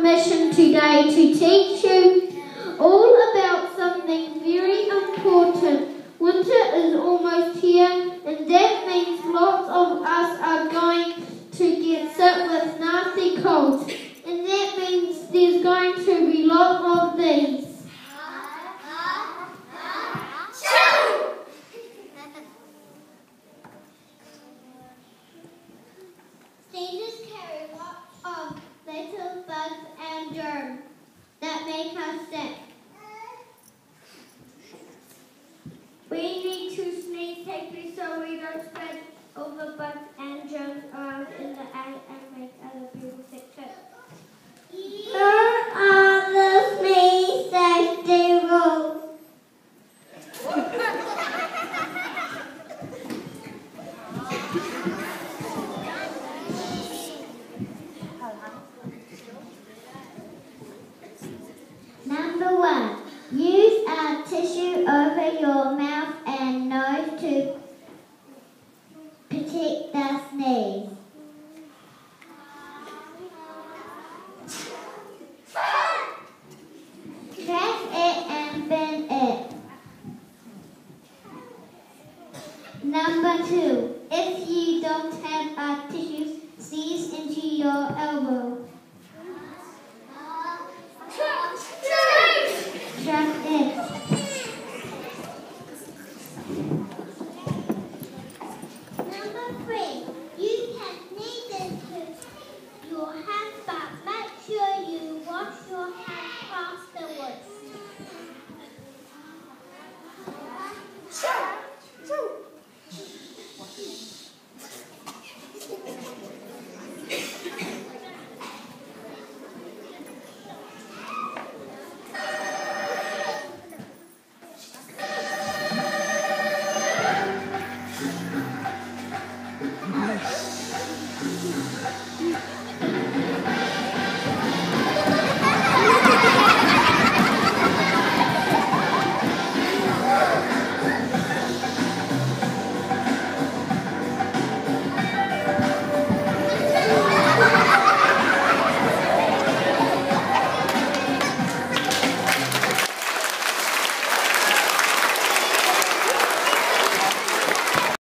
mission today to teach you all about something very important. Winter is almost here, and that means lots of us are going to get sick with nasty colds. And that means there's going to be lots of these. Sneezes carry lots of little bugs and germs that make us sick. We need to sneeze safely so we don't spread over bugs and germs around in the air and make other people sick too. Here are the sneeze safety rules. Number 1. Use a tissue over your mouth and nose to protect the sneeze. Press it and bend it. Number 2. If you don't have a tissue, sneeze into your elbow.